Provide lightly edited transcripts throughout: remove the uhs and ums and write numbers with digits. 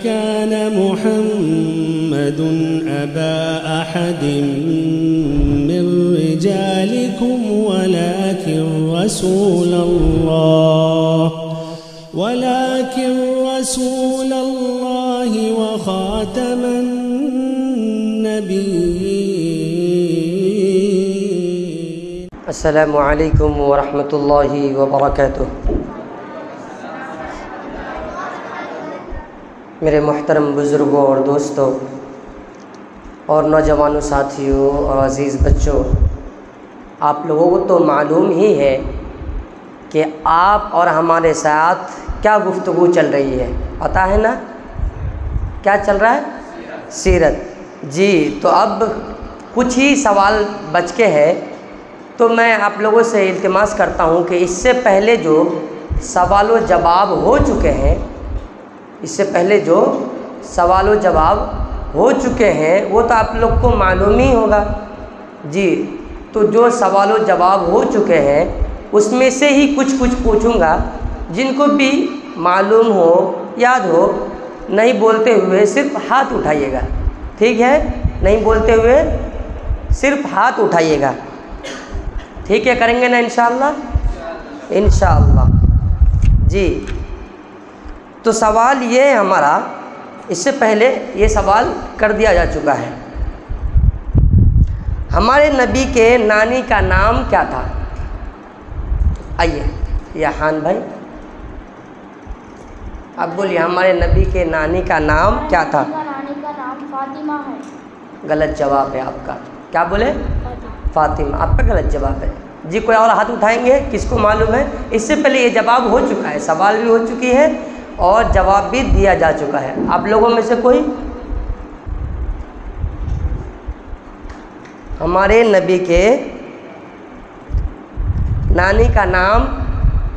كان محمد أبا أحد من رجالكم ولكن رسول الله وخاتم النبيين. السلام علیکم ورحمۃ اللہ وبرکاتہ. میرے محترم بزرگوں اور دوستوں اور نوجوانوں ساتھیوں اور عزیز بچوں، آپ لوگوں کو تو معلوم ہی ہے کہ آپ اور ہمارے ساتھ کیا گفتگو چل رہی ہے، پتہ ہے نا کیا چل رہا ہے؟ سیرت. جی تو اب کچھ ہی سوال بچ کے ہے، تو میں آپ لوگوں سے التماس کرتا ہوں کہ اس سے پہلے جو سوال و جواب ہو چکے ہیں، وہ تو آپ لوگ کو معلوم ہی ہوگا. جی تو جو سوال و جواب ہو چکے ہیں اس میں سے ہی کچھ پوچھوں گا، جن کو بھی معلوم ہو یاد ہو، نہیں بولتے ہوئے صرف ہاتھ اٹھائیے گا. ٹھیک ہے؟ نہیں بولتے ہوئے صرف ہاتھ اٹھائیے گا. ٹھیک ہے؟ کریں گے نا انشاءاللہ؟ انشاءاللہ. جی تو سوال یہ ہے ہمارا، اس سے پہلے یہ سوال کر دیا جا چکا ہے، ہمارے نبی کے نانی کا نام کیا تھا؟ آئیے یا خان بھائی اب بولیے، ہمارے نبی کے نانی کا نام کیا تھا؟ نانی کا نام فاطمہ ہے. غلط جواب ہے آپ کا. کیا بولے؟ فاطمہ. آپ کا غلط جواب ہے. جی کوئی اور ہاتھ اٹھائیں گے کس کو معلوم ہے؟ اس سے پہلے یہ جواب ہو چکا ہے، سوال بھی ہو چکی ہے اور جواب بھی دیا جا چکا ہے. آپ لوگوں میں سے کوئی؟ ہمارے نبی کے نانی کا نام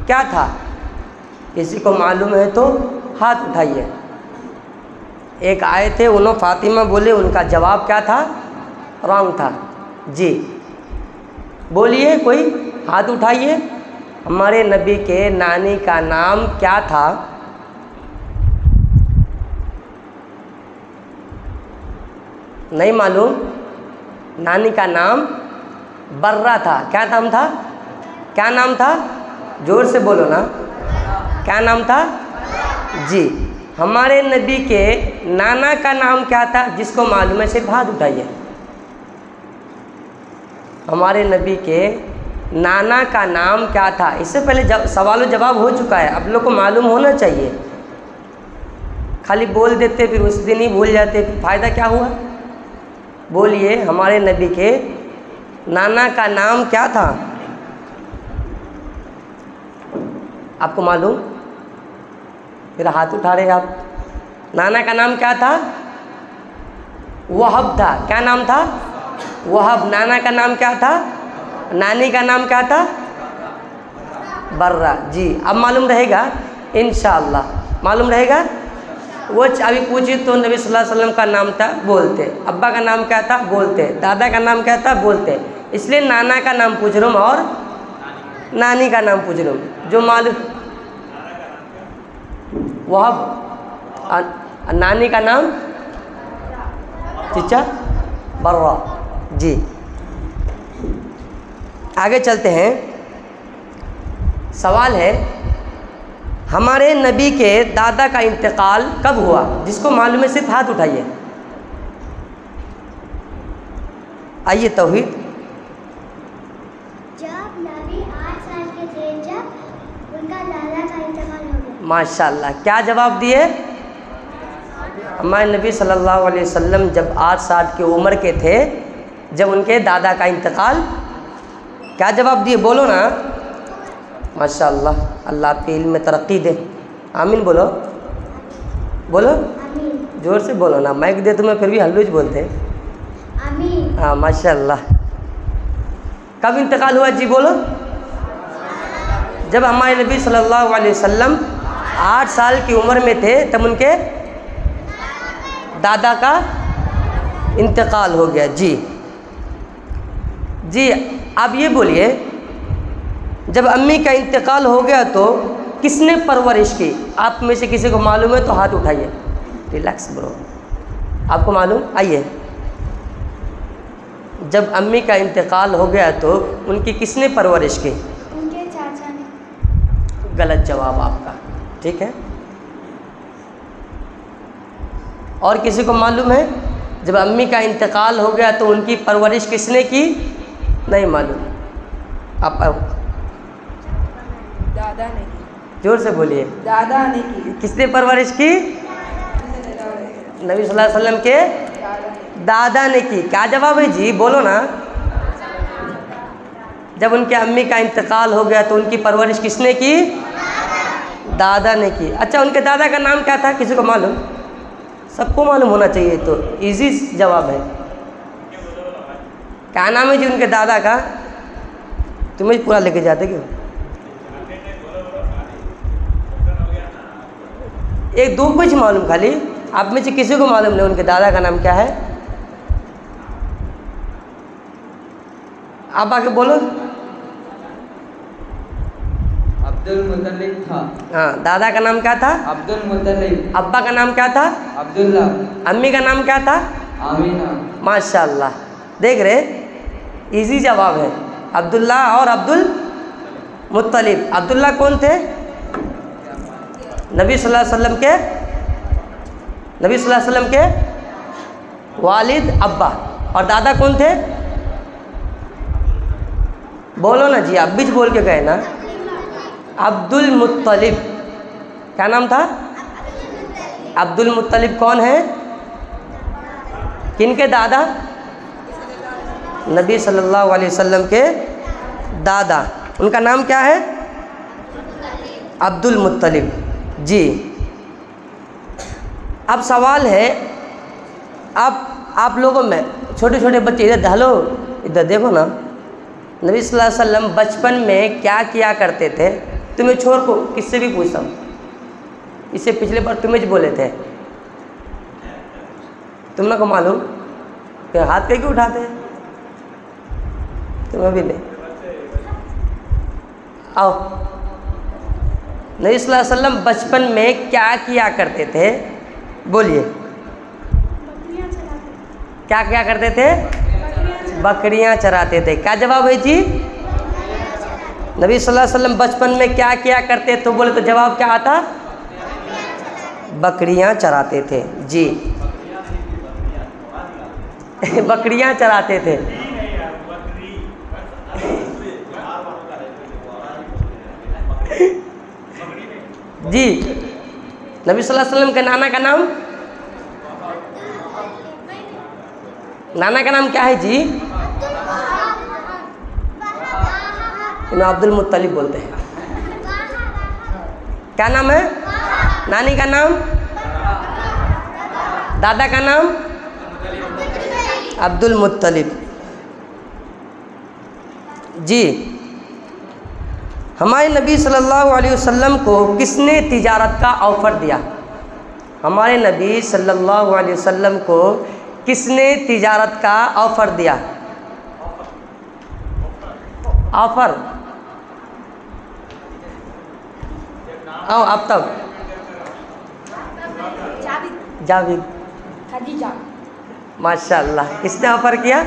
کیا تھا؟ کسی کو معلوم ہے تو ہاتھ اٹھائیے. ایک آئے تھے، انہوں فاطمہ بولے، ان کا جواب کیا تھا؟ رانگ تھا. جی بولیے، کوئی ہاتھ اٹھائیے. ہمارے نبی کے نانی کا نام کیا تھا؟ نہیں معلوم؟ نانی کا نام برہ تھا. کیا نام تھا؟ کیا نام تھا؟ زور سے بولو نا. کیا نام تھا؟ جی ہمارے نبی کے نانا کا نام کیا تھا؟ جس کو معلوم ہے صرف ہاتھ اٹھائیے. ہمارے نبی کے نانا کا نام کیا تھا؟ اس سے پہلے سوال و جواب ہو چکا ہے، آپ لوگ کو معلوم ہونا چاہیے. خالی بول دیتے پھر اس دن ہی بھول جاتے، پھر فائدہ کیا ہوا؟ بولیے، ہمارے نبی کے نانا کا نام کیا تھا؟ آپ کو معلوم؟ پھر ہاتھ اٹھا رہے آپ. نانا کا نام کیا تھا؟ وہب تھا. کیا نام تھا؟ وہب. نانا کا نام کیا تھا؟ نانی کا نام کیا تھا؟ برہ. جی اب معلوم رہے گا انشاءاللہ. معلوم رہے گا. وہ ابھی پوچھے تو نبی صلی اللہ علیہ وسلم کا نام تھا، بولتے. ابا کا نام کیا تھا؟ بولتے. دادا کا نام کیا تھا؟ بولتے. اس لیے نانا کا نام پوچھ رہا ہوں اور نانی کا نام پوچھ رہا ہوں. جو معلوم وہب. نانی کا نام چچا برہ. جی آگے چلتے ہیں. سوال ہے، ہمارے نبی کے دادا کا انتقال کب ہوا؟ جس کو معلوم ہے صرف ہاتھ اٹھائیے. آئیے توحید. جب نبی 8 سال کے تھے، جب ان کا دادا کا انتقال ہو گیا. ماشاءاللہ. کیا جواب دیے؟ ہمارے نبی صلی اللہ علیہ وسلم جب 8 سال کی عمر کے تھے، جب ان کے دادا کا انتقال. کیا جواب دیے؟ بولو نا. ماشاءاللہ. اللہ آپ کے علم میں ترقی دے. آمین بولو. بولو آمین. زور سے بولو نا. مائک دے تمہیں پھر بھی ہلوچ بولتے. آمین. ہاں ماشاءاللہ. کب انتقال ہوا؟ جی بولو. جب ہمارے نبی صلی اللہ علیہ وسلم 8 سال کی عمر میں تھے، تب ان کے دادا کا انتقال ہو گیا. جی آپ یہ بولیے، جب امی کا انتقال ہو گیا تو کس نے پرورش کی؟ آپ میں سے کسی کو معلوم ہے تو ہاتھ اٹھائیے. ریلیکس برو. آپ کو معلوم؟ آئیے، جب امی کا انتقال ہو گیا تو ان کی کس نے پرورش کی؟ ان کے چاچا نے. غلط جواب آپ کا. ٹھیک ہے. اور کسی کو معلوم ہے جب امی کا انتقال ہو گیا تو ان کی پرورش کس نے کی؟ نہیں معلوم. آپ دادا نے کی. زور سے بولیے. دادا نے کی. کس نے پرورش کی؟ نبی صلی اللہ علیہ وسلم کے دادا نے کی. کیا جواب ہے جی؟ بولو نا. جب ان کے امی کا انتقال ہو گیا تو ان کی پرورش کس نے کی؟ دادا نے کی. اچھا، ان کے دادا کا نام کیا تھا؟ کسی کو معلوم؟ سب کو معلوم ہونا چاہیے، تو ایزی جواب ہے. کیا نام ہے جی ان کے دادا کا؟ تمہیں پورا لے کے جاتے کیوں؟ ایک دو کچھ معلوم خالی. آپ میں سے کسی کو معلوم نہیں ان کے دادا کا نام کیا ہے؟ آپ آ کے بولو. عبد المطلب تھا. ہاں، دادا کا نام کیا تھا؟ عبد المطلب. ابا کا نام کیا تھا؟ عبداللہ. امی کا نام کیا تھا؟ آمینہ. ماشاء اللہ. دیکھ رہے، ایزی جواب ہے. عبداللہ اور عبد المطلب. عبداللہ کون تھے؟ نبی صلی اللہ علیہ وسلم کے والد ابا. اور دادا کون تھے؟ بولو نا جی، آپ بیچ بول کے گئے نا. عبد المطلب. کیا نام تھا؟ عبد المطلب کون ہے؟ کن کے دادا؟ نبی صلی اللہ علیہ وسلم کے دادا. ان کا نام کیا ہے؟ عبد المطلب. جی، اب سوال ہے، آپ لوگوں میں چھوٹے چھوٹے بچے ادھر ڈھالو، ادھر دیکھو نا. نبی صلی اللہ علیہ وسلم بچپن میں کیا کیا کرتے تھے؟ تمہیں چھوڑ کو کس سے بھی پوچھتا ہوں. اس سے پچھلے بار تمہیں جو بولے تھے، تم نے کو معلوم کہ ہاتھ کیوں اٹھاتے ہیں؟ تمہیں بھی نہیں. آؤ. نبی صلی اللہ علیہ وسلم بچپن میں کیا کیا کرتے تھے؟ بولیے. کیا کیا کرتے تھے؟ بکریاں چراتے تھے. کیا جواب ہے جی؟ نبی صلی اللہ علیہ وسلم بچپن میں کیا کیا کرتے تو بولے تو جواب کیا آتا؟ بکریاں چراتے تھے. جی، بکریاں چراتے تھے. جی، نبی صلی اللہ علیہ وسلم کے نانا کا نام کیا ہے جی؟ انہیں عبد المطلب بولتے ہیں. کیا نام ہے؟ نانی کا نام؟ دادا کا نام؟ عبد المطلب. جی، ہمارے نبی صلی اللہ علیہ وسلم کو کس نے تجارت کا آفر دیا؟ ہمارے نبی صلی اللہ علیہ وسلم کو کس نے تجارت کا آفر دیا؟ آفر آؤ اب تک. جاوید. خدیجہ. ماشاء اللہ. کس نے آفر کیا؟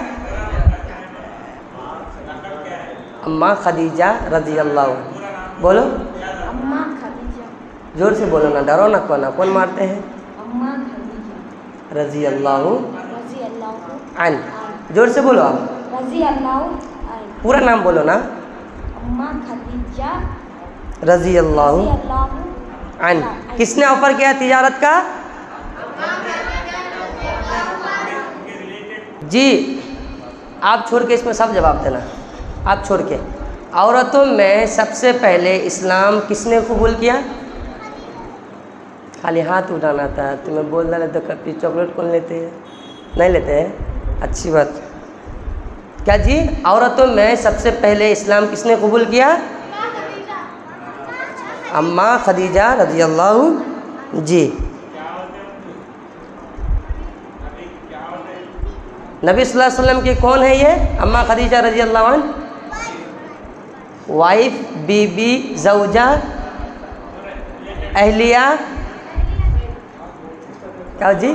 اماں خدیجہ رضی اللہ عنہ. بولو. اماں خدیجہ. زور سے بولو نا، ڈرو نا. کون مارتے ہیں؟ اماں خدیجہ رضی اللہ رضی اللہ عنہ. زور سے بولو. آپ رضی اللہ عنہ. پورا نام بولو نا. اماں خدیجہ رضی اللہ عنہ. کس نے آفر کیا تجارت کا؟ جی، آپ چھوڑ کے اس میں سب جواب دینا. آپ چھوڑ کے. عورتوں میں سب سے پہلے اسلام کس نے قبول کیا؟ خالی ہاتھ اٹھانا تھا. تمہیں بول رہا تو کبھی چاکلیٹ کون لیتے ہیں؟ نہیں لیتے ہیں. اچھی بات. کیا جی؟ عورتوں میں سب سے پہلے اسلام کس نے قبول کیا؟ اماں خدیجہ رضی اللہ. جی، نبی صلی اللہ علیہ وسلم کی کون ہے یہ اماں خدیجہ رضی اللہ عنہ؟ وائف، بی بی، زوجہ، اہلیہ. کیا جی؟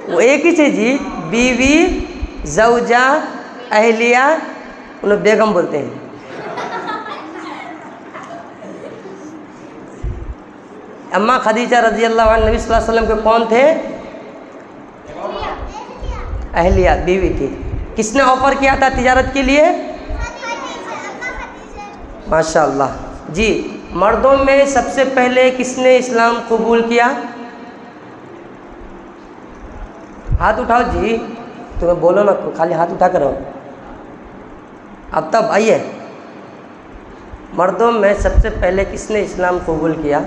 وہ ایک ہی چیز جی، بیوی، زوجہ، اہلیہ، انہیں بیگم بولتے ہیں. اماں خدیجہ رضی اللہ عنہ نبی صلی اللہ علیہ وسلم کے کون تھے؟ اہلیہ، بیوی تھی. کس نے آفر کیا تھا تجارت کے لیے؟ ماشاء اللہ. جی مردوں میں سب سے پہلے کس نے اسلام قبول کیا؟ ہاتھ اٹھاؤ جی، تمہیں بولو نا، خالی ہاتھ اٹھا کرو. اب تب آئیے، مردوں میں سب سے پہلے کس نے اسلام قبول کیا؟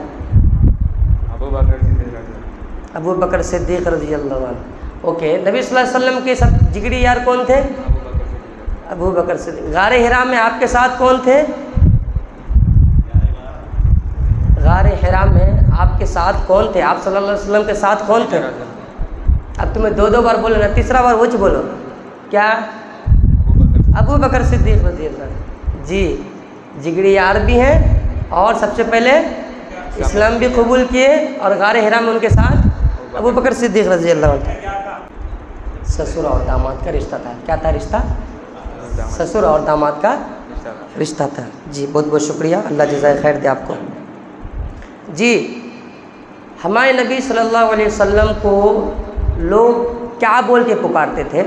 ابو بکر صدیق رضی اللہ عنہ. اوکے. نبی صلی اللہ علیہ وسلم کے سب جگری یار کون تھے؟ ابو بکر صدیق. غار حرا میں آپ کے ساتھ کون تھے؟ غار حرا میں آپ کے ساتھ کون تھے؟ آپ صلی اللہ علیہ وسلم کے ساتھ کون تھے؟ اب تمہیں دو بار بولو نا، تیسرا بار وچ بولو. کیا؟ ابو بکر صدیق رضی اللہ عنہ. جی جگری یار بھی ہیں اور سب سے پہلے اسلام بھی قبول کیے، اور غار حرا میں ان کے ساتھ ابو بکر صدیق رضی اللہ عنہ. سسر اور داماد کا رشتہ تھا. کیا تھا رشتہ؟ سسر اور داماد کا رشتہ تھا. جی بہت بہت شکریہ، اللہ جزائے خیر دے آپ کو. جی ہمارے نبی صلی اللہ علیہ وسلم کو لوگ کیا بول کے پکارتے تھے؟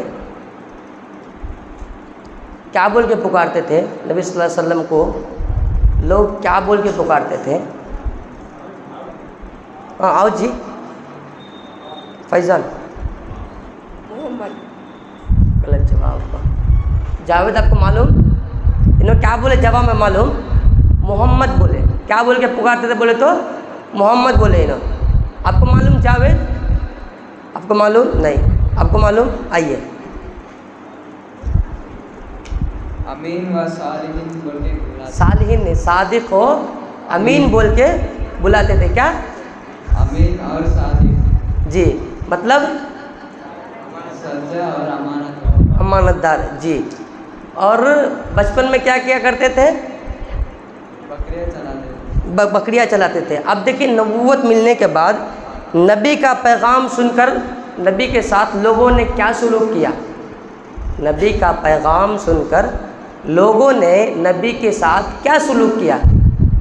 کیا بول کے پکارتے تھے نبی صلی اللہ علیہ وسلم کو؟ لوگ کیا بول کے پکارتے تھے؟ ہاں آؤ جی فیضان. محمد. غلط جواب. جاوید آپ کو معلوم؟ انہوں کیا بولے جواب میں معلوم؟ محمد بولے. کیا بول کے پکارتے تھے بولے تو؟ محمد بولے انہوں. آپ کو معلوم جاوید؟ آپ کو معلوم؟ نہیں. آپ کو معلوم؟ آئیے. امین و صالحین بول کے بلاتے. صالحین نے صادق ہو امین بول کے بلاتے تھے. کیا؟ امین اور صادق. جی مطلب سچا اور امانت. امانت دار. جی اور بچپن میں کیا کیا کرتے تھے؟ بکریاں چلاتے تھے. بکریاں چلاتے تھے. اب دیکھیں نبوت ملنے کے بعد نبی کا پیغام سن کر نبی کے ساتھ لوگوں نے کیا سلوک کیا؟ نبی کا پیغام سن کر لوگوں نے نبی کے ساتھ کیا سلوک کیا؟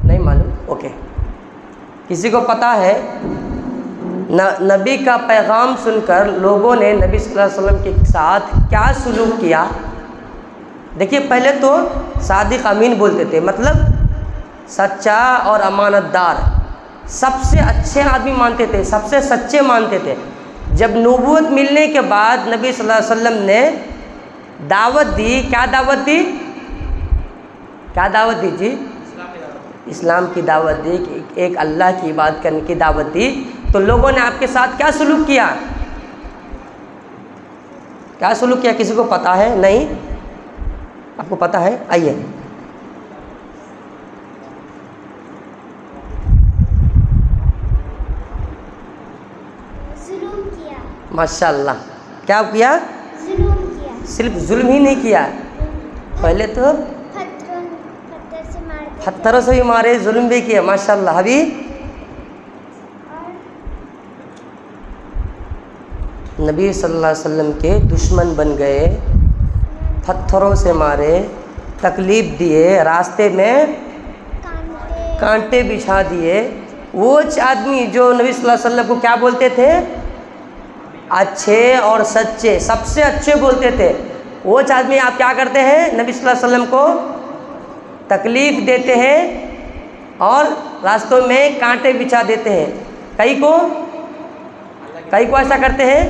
نہیں معلوم؟ اوکے. کسی کو پتہ ہے نبی کا پیغام سن کر لوگوں نے نبی صلی اللہ علیہ وسلم کے ساتھ کیا سلوک کیا؟ دیکھیے پہلے تو صادق امین بولتے تھے، مطلب سچا اور امانت دار، سب سے اچھے آدمی مانتے تھے، سب سے سچے مانتے تھے. جب نبوت ملنے کے بعد نبی صلی اللہ علیہ وسلم نے دعوت دی. کیا دعوت دی؟ کیا دعوت دی جی؟ اسلام کی دعوت دی، کہ ایک اللہ کی عبادت کرنے کی دعوت دی. تو لوگوں نے آپ کے ساتھ کیا سلوک کیا؟ کیا سلوک کیا؟ کسی کو پتہ ہے؟ نہیں؟ آپ کو پتہ ہے؟ آئیے. ظلم کیا. ماشاء اللہ. کیا کیا؟ ظلم کیا. صرف ظلم ہی نہیں کیا، پہلے تو پتھر سے مارتے. پتھروں سے بھی مارے، ظلم بھی کیا. ماشاء اللہ. ابھی نبی صلی اللہ علیہ وسلم کے دشمن بن گئے، پتھروں سے مارے، تکلیف دیے، راستے میں کانٹے بچھا دیے. وہ آدمی جو نبی صلی اللہ علیہ وسلم کو کیا بولتے تھے؟ اچھے اور سچے، سب سے اچھے بولتے تھے. وہ آدمی آپ کیا کرتے ہیں؟ نبی صلی اللہ علیہ وسلم کو تکلیف دیتے ہیں اور راستوں میں کانٹے بچھا دیتے ہیں. کئی کو ایسا کرتے ہیں.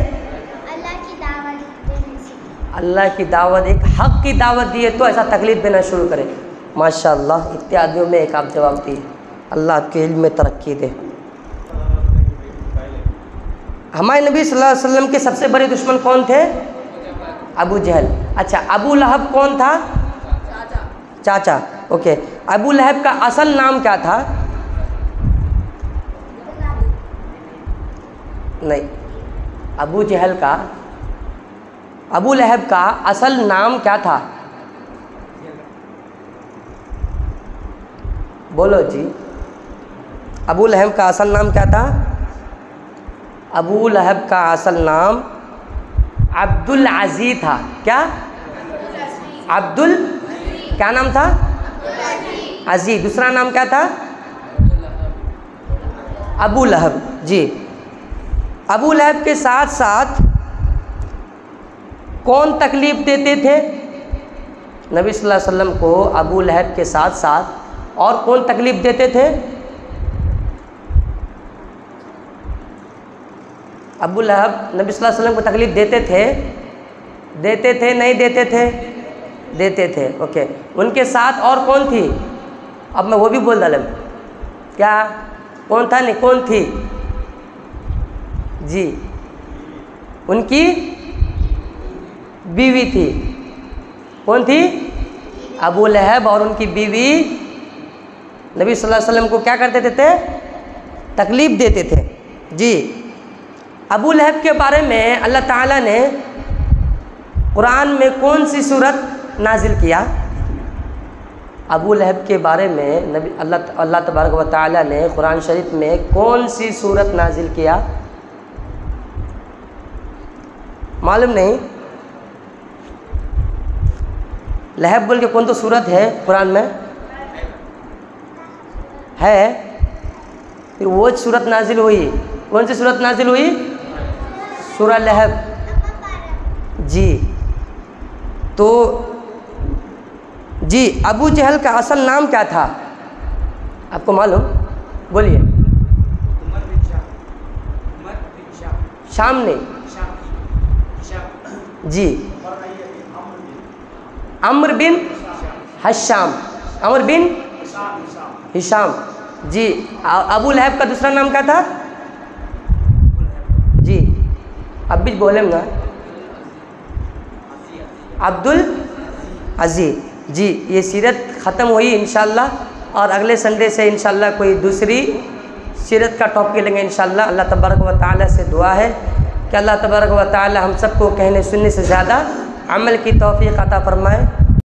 اللہ کی دعوت دینے سے. اللہ کی دعوت، ایک حق کی دعوت دیے تو ایسا تکلیف دینا شروع کرے. ماشاء اللہ. اتیادیوں میں ایک آپ جواب دیے. اللہ آپ کے علم میں ترقی دے. ہمارے نبی صلی اللہ علیہ وسلم کے سب سے بڑے دشمن کون تھے؟ ابو جہل. اچھا ابو لہب کون تھا؟ چاچا. اوکے. ابو لہب کا اصل نام کیا تھا؟ نہیں. ابو جہل کا، ابو لہب کا اصل نام کیا تھا؟ بولو جی. ابو لہب کا اصل نام کیا تھا؟ ابو لہب کا اصل نام عبد العزیز تھا. کیا؟ کیا نام تھا؟ عزیز. دوسرا نام کیا تھا؟ ابو لہب. جی. ابو لہب کے ساتھ ساتھ کون تکلیف دیتے تھے؟ نبی صلی اللہ علیہ وسلم کو ابو لہب کے ساتھ ساتھ اور کون تکلیف دیتے تھے؟ ابو لہب نبی صلی اللہ علیہ وسلم کو تکلیف دیتے تھے نہیں دیتے تھے؟ دیتے تھے. اوکے. ان کے ساتھ اور کون تھی؟ اب میں وہ بھی بول ڈالوں. کیا کون تھا؟ نہیں کون تھی؟ جی. ان کی بیوی تھی. کون تھی؟ ابو لہب اور ان کی بیوی نبی صلی اللہ علیہ وسلم کو کیا کرتے تھے؟ تکلیف دیتے تھے. جی. ابو لہب کے بارے میں اللہ تعالیٰ نے قرآن میں کون سی صورت نازل کیا؟ ابو لہب کے بارے میں اللہ تبارک و تعالیٰ نے قرآن شریف میں کون سی صورت نازل کیا؟ معلوم نہیں؟ لہب بول کے کون تو صورت ہے قرآن میں ہے؟ پھر وہ صورت نازل ہوئی. کون سی صورت نازل ہوئی؟ سورہ لہب. جی. تو جی ابو جہل کا اصل نام کیا تھا؟ آپ کو معلوم؟ بولیے. شام نے. جی. عمر بن ہشام. عمر بن ہشام. جی. ابو لہب کا دوسرا نام کیا تھا؟ جی. اب بھی بولیں گا. عبد العزیز. جی. یہ سیرت ختم ہوئی انشاءاللہ اور اگلے سنڈے سے انشاءاللہ کوئی دوسری سیرت کا ٹاپک لیں گے انشاءاللہ. اللہ تبارک و تعالیٰ سے دعا ہے کہ اللہ تبارک و تعالیٰ ہم سب کو کہنے سننے سے زیادہ عمل کی توفیق عطا فرمائے.